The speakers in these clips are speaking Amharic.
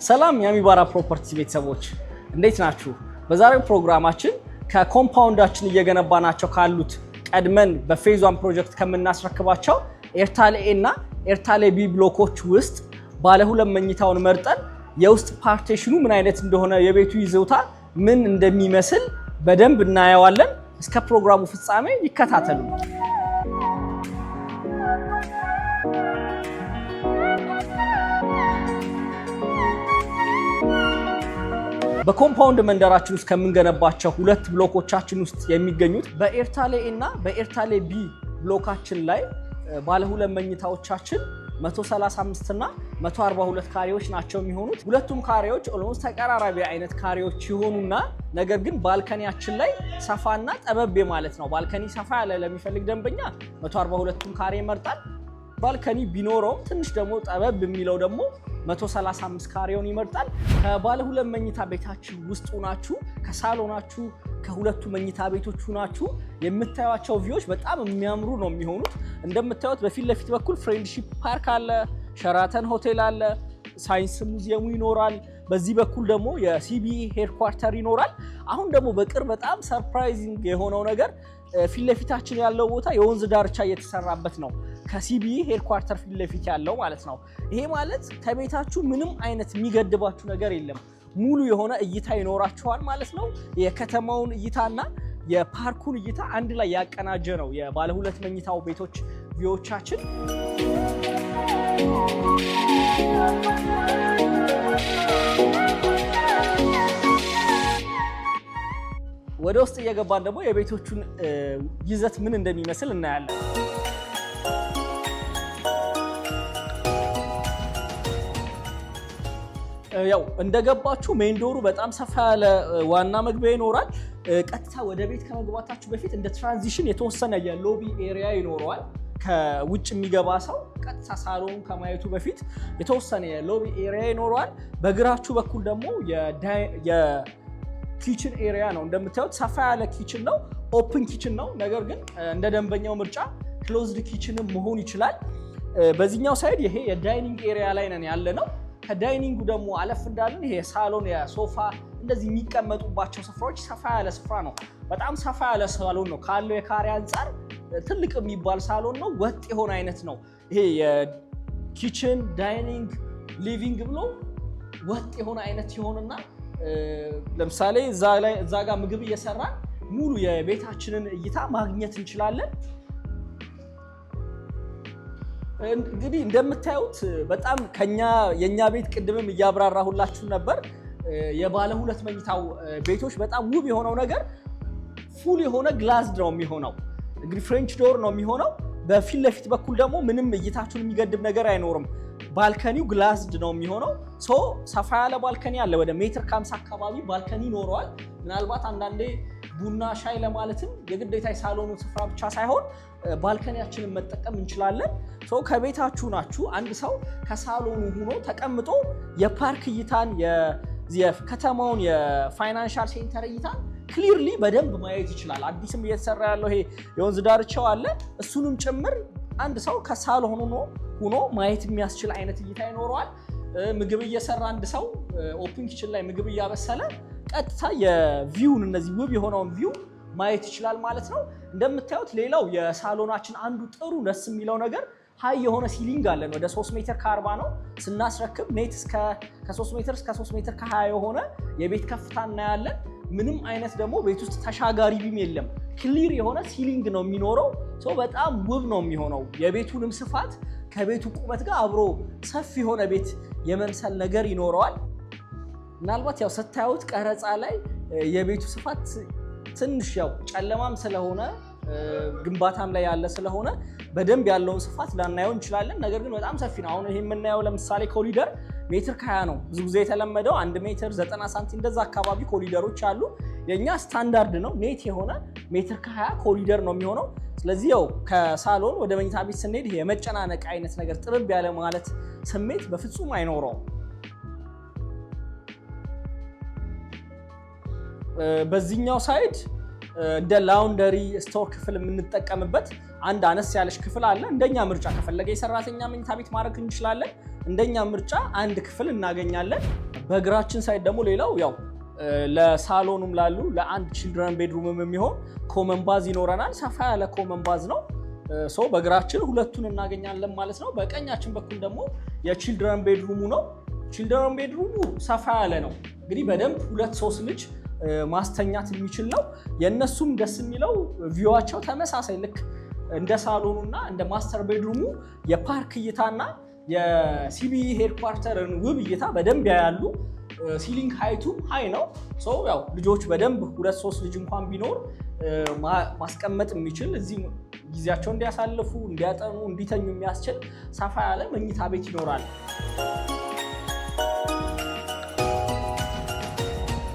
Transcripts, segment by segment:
ሰላም የሚባራ ፕሮፐርቲ ቤተሰቦች እንዴት ናችሁ? በዛሬው ፕሮግራማችን ከኮምፓውንዳችን እየገነባናቸው ካሉት ቀድመን በፌዝ 1 ፕሮጀክት ከምናስረክባቸው ኤርታሌ ኤ እና ኤርታሌ ቢ ብሎኮች ውስጥ ባለ ሁለት መኝታውን መርጠን የውስጥ ፓርቲሽኑ ምን አይነት እንደሆነ የቤቱ ይዞታ ምን እንደሚመስል በደንብ እናየዋለን። እስከ ፕሮግራሙ ፍጻሜ ይከታተሉ። በኮምፓውንድ መንደራችን ውስጥ ከምንገነባቸው ሁለት ብሎኮቻችን ውስጥ የሚገኙት በኤርታሌ ኤ እና በኤርታሌ ቢ ብሎካችን ላይ ባለ ሁለት መኝታዎቻችን 135 እና 142 ካሬዎች ናቸው የሚሆኑት። ሁለቱም ካሬዎች ኦልሞስት ተቀራራቢ አይነት ካሬዎች ሲሆኑና ነገር ግን ባልከኒያችን ላይ ሰፋና ጠበብ ማለት ነው። ባልከኒ ሰፋ ያለ ለሚፈልግ ደንበኛ 142ቱን ካሬ ይመርጣል። ባልከኒ ቢኖረው ትንሽ ደግሞ ጠበብ የሚለው ደግሞ 135 ካሬውን ይመርጣል። ከባለ ሁለት መኝታ ቤታችሁ ውስጥ ሆናችሁ ከሳሎናችሁ ከሁለቱ መኝታ ቤቶች ሆናችሁ የምታዩቸው ቪዎች በጣም የሚያምሩ ነው የሚሆኑት። እንደምታዩት በፊት ለፊት በኩል ፍሬንድሺፕ ፓርክ አለ፣ ሸራተን ሆቴል አለ፣ ሳይንስ ሙዚየሙ ይኖራል። በዚህ በኩል ደግሞ የሲቢኢ ሄድኳርተር ይኖራል። አሁን ደግሞ በቅርብ በጣም ሰርፕራይዚንግ የሆነው ነገር ፊት ለፊታችን ያለው ቦታ የወንዝ ዳርቻ እየተሰራበት ነው። ከሲቢኢ ሄድኳርተር ፊት ለፊት ያለው ማለት ነው። ይሄ ማለት ከቤታችሁ ምንም አይነት የሚገድባችሁ ነገር የለም። ሙሉ የሆነ እይታ ይኖራችኋል ማለት ነው። የከተማውን እይታና የፓርኩን እይታ አንድ ላይ ያቀናጀ ነው የባለ ሁለት መኝታው ቤቶች ቪዎቻችን። ወደ ውስጥ እየገባን ደግሞ የቤቶቹን ይዘት ምን እንደሚመስል እናያለን። ያው እንደገባችሁ ሜን ዶሩ በጣም ሰፋ ያለ ዋና መግቢያ ይኖራል። ቀጥታ ወደ ቤት ከመግባታችሁ በፊት እንደ ትራንዚሽን የተወሰነ የሎቢ ኤሪያ ይኖረዋል። ከውጭ የሚገባ ሰው ቀጥታ ሳሎን ከማየቱ በፊት የተወሰነ የሎቢ ኤሪያ ይኖረዋል። በግራችሁ በኩል ደግሞ የኪችን ኤሪያ ነው። እንደምታዩት ሰፋ ያለ ኪችን ነው፣ ኦፕን ኪችን ነው። ነገር ግን እንደ ደንበኛው ምርጫ ክሎዝድ ኪችንም መሆን ይችላል። በዚህኛው ሳይድ ይሄ የዳይኒንግ ኤሪያ ላይ ነን ያለ ነው። ከዳይኒንጉ ደግሞ አለፍ እንዳለን ይሄ ሳሎን የሶፋ እንደዚህ የሚቀመጡባቸው ስፍራዎች ሰፋ ያለ ስፍራ ነው። በጣም ሰፋ ያለ ሳሎን ነው። ካለው የካሬ አንጻር ትልቅ የሚባል ሳሎን ነው። ወጥ የሆነ አይነት ነው። ይሄ የኪችን ዳይኒንግ ሊቪንግ ብሎ ወጥ የሆነ አይነት ይሆንና ለምሳሌ እዛ ጋር ምግብ እየሰራን ሙሉ የቤታችንን እይታ ማግኘት እንችላለን። እንግዲህ እንደምታዩት በጣም የኛ ቤት ቅድምም እያብራራሁላችሁ ነበር። የባለ ሁለት መኝታው ቤቶች በጣም ውብ የሆነው ነገር ፉል የሆነ ግላስድ ነው የሚሆነው። እንግዲህ ፍሬንች ዶር ነው የሚሆነው። በፊት ለፊት በኩል ደግሞ ምንም እይታችሁን የሚገድብ ነገር አይኖርም። ባልከኒው ግላስድ ነው የሚሆነው። ሰፋ ያለ ባልከኒ አለ። ወደ ሜትር ከ50 አካባቢ ባልከኒ ይኖረዋል። ምናልባት አንዳንዴ ቡና ሻይ ለማለትም የግዴታ የሳሎኑ ስፍራ ብቻ ሳይሆን ባልከኒያችንን መጠቀም እንችላለን። ከቤታችሁ ናችሁ አንድ ሰው ከሳሎኑ ሆኖ ተቀምጦ የፓርክ እይታን የከተማውን የፋይናንሻል ሴንተር እይታን ክሊርሊ በደንብ ማየት ይችላል። አዲስም እየተሰራ ያለው ይሄ የወንዝ ዳርቻው አለ። እሱንም ጭምር አንድ ሰው ከሳሎኑ ሆኖ ማየት የሚያስችል አይነት እይታ ይኖረዋል። ምግብ እየሰራ አንድ ሰው ኦፕን ኪችን ላይ ምግብ እያበሰለ ቀጥታ የቪውን እነዚህ ውብ የሆነውን ቪው ማየት ይችላል ማለት ነው። እንደምታዩት ሌላው የሳሎናችን አንዱ ጥሩ ደስ የሚለው ነገር ሃይ የሆነ ሲሊንግ አለን። ወደ 3 ሜትር ከ40 ነው ስናስረክብ። ኔት ከ3 ሜትር እስከ 3 ሜትር ከ20 የሆነ የቤት ከፍታ እናያለን። ምንም አይነት ደግሞ ቤት ውስጥ ተሻጋሪ ቢም የለም። ክሊር የሆነ ሲሊንግ ነው የሚኖረው። በጣም ውብ ነው የሚሆነው። የቤቱንም ስፋት ከቤቱ ቁመት ጋር አብሮ ሰፊ የሆነ ቤት የመምሰል ነገር ይኖረዋል። ምናልባት ያው ስታዩት ቀረጻ ላይ የቤቱ ስፋት ትንሽ ያው ጨለማም ስለሆነ ግንባታም ላይ ያለ ስለሆነ በደንብ ያለውን ስፋት ላናየው እንችላለን። ነገር ግን በጣም ሰፊ ነው። አሁን ይሄ የምናየው ለምሳሌ ኮሊደር ሜትር ከ20 ነው። ብዙ ጊዜ የተለመደው 1 ሜትር 90 ሳንቲም እንደዛ አካባቢ ኮሊደሮች አሉ። የኛ ስታንዳርድ ነው ኔት የሆነ ሜትር ከ20 ኮሊደር ነው የሚሆነው። ስለዚህ ያው ከሳሎን ወደ መኝታ ቤት ስንሄድ የመጨናነቅ አይነት ነገር ጥርብ ያለ ማለት ስሜት በፍጹም አይኖረውም። በዚህኛው ሳይድ እንደ ላውንደሪ ስቶር ክፍል የምንጠቀምበት አንድ አነስ ያለሽ ክፍል አለ። እንደኛ ምርጫ ከፈለገ የሰራተኛ መኝታ ቤት ማድረግ እንችላለን። እንደኛ ምርጫ አንድ ክፍል እናገኛለን። በግራችን ሳይድ ደግሞ ሌላው ያው ለሳሎኑም ላሉ ለአንድ ቺልድረን ቤድሩምም የሚሆን ኮመን ባዝ ይኖረናል። ሰፋ ያለ ኮመን ባዝ ነው። በግራችን ሁለቱን እናገኛለን ማለት ነው። በቀኛችን በኩል ደግሞ የቺልድረን ቤድሩሙ ነው። ቺልድረን ቤድሩሙ ሰፋ ያለ ነው። እንግዲህ በደንብ 2-3 ልጅ ማስተኛት የሚችል ነው። የእነሱም ደስ የሚለው ቪዋቸው ተመሳሳይ ልክ እንደ ሳሎኑና እንደ ማስተር ቤድሩሙ የፓርክ እይታና የሲቢኢ ሄድኳርተርን ውብ እይታ በደንብ ያያሉ። ሲሊንግ ሃይቱ ሃይ ነው። ያው ልጆች በደንብ 2-3 ልጅ እንኳን ቢኖር ማስቀመጥ የሚችል እዚህ ጊዜያቸው እንዲያሳልፉ፣ እንዲያጠኑ፣ እንዲተኙ የሚያስችል ሰፋ ያለ መኝታ ቤት ይኖራል።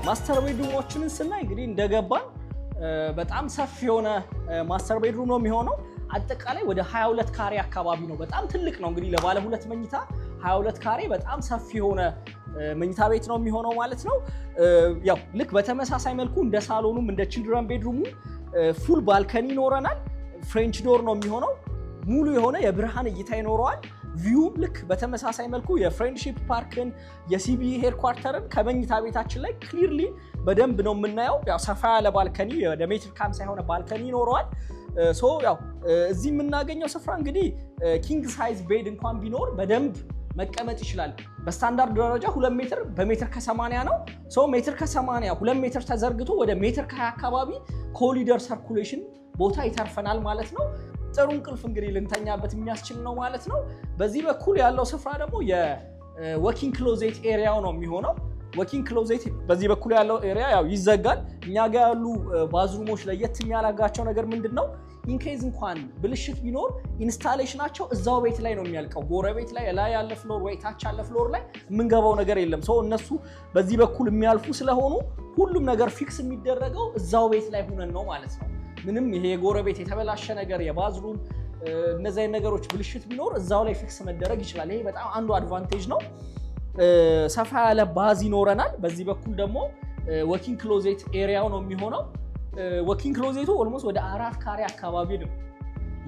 ማስተር ቤድሩሞችንን ስናይ እንግዲህ እንደገባን በጣም ሰፊ የሆነ ማስተር ቤድሩም ነው የሚሆነው። አጠቃላይ ወደ 22 ካሬ አካባቢ ነው። በጣም ትልቅ ነው። እንግዲህ ለባለ 2 መኝታ 22 ካሬ በጣም ሰፊ የሆነ መኝታ ቤት ነው የሚሆነው ማለት ነው። ያው ልክ በተመሳሳይ መልኩ እንደ ሳሎኑም እንደ ቺልድረን ቤድሩሙ ፉል ባልከኒ ይኖረናል። ፍሬንች ዶር ነው የሚሆነው። ሙሉ የሆነ የብርሃን እይታ ይኖረዋል። ቪውም ልክ በተመሳሳይ መልኩ የፍሬንድሺፕ ፓርክን የሲቢኢ ሄድኳርተርን ከመኝታ ቤታችን ላይ ክሊርሊ በደንብ ነው የምናየው። ያው ሰፋ ያለ ባልከኒ ወደ ሜትር ከ50 የሆነ ባልከኒ ይኖረዋል። ያው እዚህ የምናገኘው ስፍራ እንግዲህ ኪንግ ሳይዝ ቤድ እንኳን ቢኖር በደንብ መቀመጥ ይችላል። በስታንዳርድ ደረጃ 2 ሜትር በሜትር ከ80 ነው። ሜትር ከ80 2 ሜትር ተዘርግቶ ወደ ሜትር ከ20 አካባቢ ኮሊደር ሰርኩሌሽን ቦታ ይተርፈናል ማለት ነው። ጥሩ እንቅልፍ እንግዲህ ልንተኛበት የሚያስችል ነው ማለት ነው። በዚህ በኩል ያለው ስፍራ ደግሞ የወኪንግ ክሎዜት ኤሪያው ነው የሚሆነው። ወኪንግ ክሎዜት በዚህ በኩል ያለው ኤሪያ ያው ይዘጋል። እኛ ጋር ያሉ ባዝሩሞች ለየት የሚያደርጋቸው ነገር ምንድነው? ኢንኬዝ እንኳን ብልሽት ቢኖር ኢንስታሌሽናቸው እዛው ቤት ላይ ነው የሚያልቀው። ጎረቤት ላይ ያለ ፍሎር ወይ ታች ያለ ፍሎር ላይ የምንገባው ነገር የለም። እነሱ በዚህ በኩል የሚያልፉ ስለሆኑ ሁሉም ነገር ፊክስ የሚደረገው እዛው ቤት ላይ ሆነን ነው ማለት ነው። ምንም ይሄ የጎረቤት የተበላሸ ነገር የባዝሩም እነዚህ ነገሮች ብልሽት ቢኖር እዛው ላይ ፊክስ መደረግ ይችላል። ይሄ በጣም አንዱ አድቫንቴጅ ነው። ሰፋ ያለ ባዝ ይኖረናል። በዚህ በኩል ደግሞ ወኪንግ ክሎዜት ኤሪያው ነው የሚሆነው። ወኪንግ ክሎዜቱ ኦልሞስት ወደ 4 ካሬ አካባቢ ነው።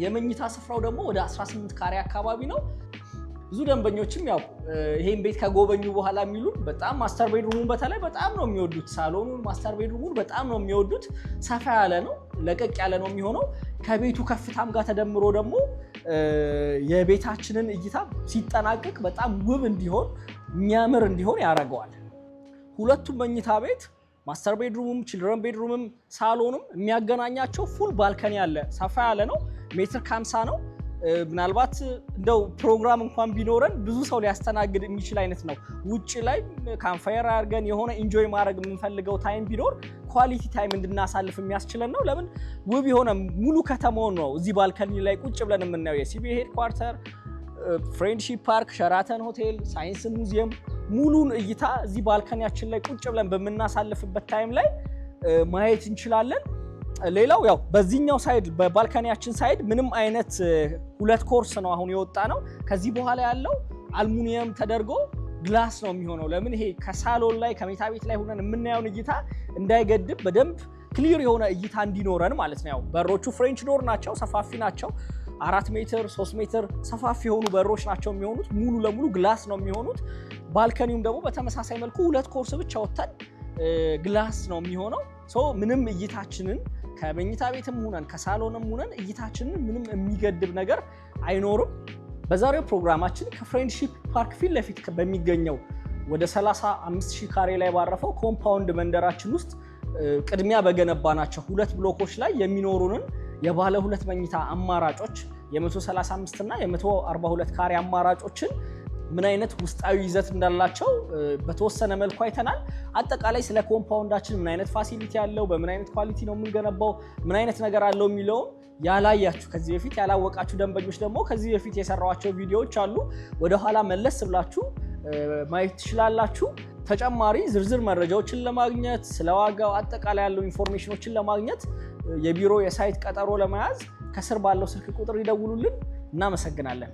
የመኝታ ስፍራው ደግሞ ወደ 18 ካሬ አካባቢ ነው። ብዙ ደንበኞችም ያው ይሄን ቤት ከጎበኙ በኋላ የሚሉን በጣም ማስተር ቤድሩሙን በተለይ በጣም ነው የሚወዱት። ሳሎኑን ማስተር ቤድሩሙን በጣም ነው የሚወዱት። ሰፋ ያለ ነው፣ ለቀቅ ያለ ነው የሚሆነው። ከቤቱ ከፍታም ጋር ተደምሮ ደግሞ የቤታችንን እይታ ሲጠናቀቅ በጣም ውብ እንዲሆን የሚያምር እንዲሆን ያደርገዋል። ሁለቱም መኝታ ቤት ማስተር ቤድሩምም ቺልድረን ቤድሩምም ሳሎኑም የሚያገናኛቸው ፉል ባልከኒ አለ። ሰፋ ያለ ነው፣ ሜትር ከ50 ነው። ምናልባት እንደው ፕሮግራም እንኳን ቢኖረን ብዙ ሰው ሊያስተናግድ የሚችል አይነት ነው። ውጭ ላይ ካምፋየር አድርገን የሆነ ኢንጆይ ማድረግ የምንፈልገው ታይም ቢኖር ኳሊቲ ታይም እንድናሳልፍ የሚያስችለን ነው። ለምን ውብ የሆነ ሙሉ ከተማውን ነው እዚህ ባልከኒ ላይ ቁጭ ብለን የምናየው። የሲቢኢ ሄድኳርተር፣ ፍሬንድሺፕ ፓርክ፣ ሸራተን ሆቴል፣ ሳይንስ ሙዚየም ሙሉን እይታ እዚህ ባልከኒያችን ላይ ቁጭ ብለን በምናሳልፍበት ታይም ላይ ማየት እንችላለን። ሌላው ያው በዚህኛው ሳይድ በባልከኒያችን ሳይድ ምንም አይነት 2 ኮርስ ነው አሁን የወጣ ነው። ከዚህ በኋላ ያለው አልሙኒየም ተደርጎ ግላስ ነው የሚሆነው። ለምን ይሄ ከሳሎን ላይ ከመኝታ ቤት ላይ ሆነን የምናየውን እይታ እንዳይገድብ በደንብ ክሊር የሆነ እይታ እንዲኖረን ማለት ነው። ያው በሮቹ ፍሬንች ዶር ናቸው፣ ሰፋፊ ናቸው። 4 ሜትር 3 ሜትር ሰፋፊ የሆኑ በሮች ናቸው የሚሆኑት። ሙሉ ለሙሉ ግላስ ነው የሚሆኑት። ባልከኒውም ደግሞ በተመሳሳይ መልኩ 2 ኮርስ ብቻ ወጥተን ግላስ ነው የሚሆነው። ምንም እይታችንን ከመኝታ ቤትም ሆነን ከሳሎንም ሆነን እይታችንን ምንም የሚገድብ ነገር አይኖርም። በዛሬው ፕሮግራማችን ከፍሬንድሺፕ ፓርክ ፊት ለፊት በሚገኘው ወደ 35,000 ካሬ ላይ ባረፈው ኮምፓውንድ መንደራችን ውስጥ ቅድሚያ በገነባናቸው 2 ብሎኮች ላይ የሚኖሩንን የባለ 2 መኝታ አማራጮች የ135 እና የ142 ካሬ አማራጮችን ምን አይነት ውስጣዊ ይዘት እንዳላቸው በተወሰነ መልኩ አይተናል። አጠቃላይ ስለ ኮምፓውንዳችን ምን አይነት ፋሲሊቲ ያለው፣ በምን አይነት ኳሊቲ ነው የምንገነባው፣ ምን አይነት ነገር አለው የሚለውን ያላያችሁ ከዚህ በፊት ያላወቃችሁ ደንበኞች ደግሞ ከዚህ በፊት የሰራኋቸው ቪዲዮዎች አሉ። ወደ ኋላ መለስ ብላችሁ ማየት ትችላላችሁ። ተጨማሪ ዝርዝር መረጃዎችን ለማግኘት ስለ ዋጋው አጠቃላይ ያለው ኢንፎርሜሽኖችን ለማግኘት የቢሮ የሳይት ቀጠሮ ለመያዝ ከስር ባለው ስልክ ቁጥር ይደውሉልን። እናመሰግናለን።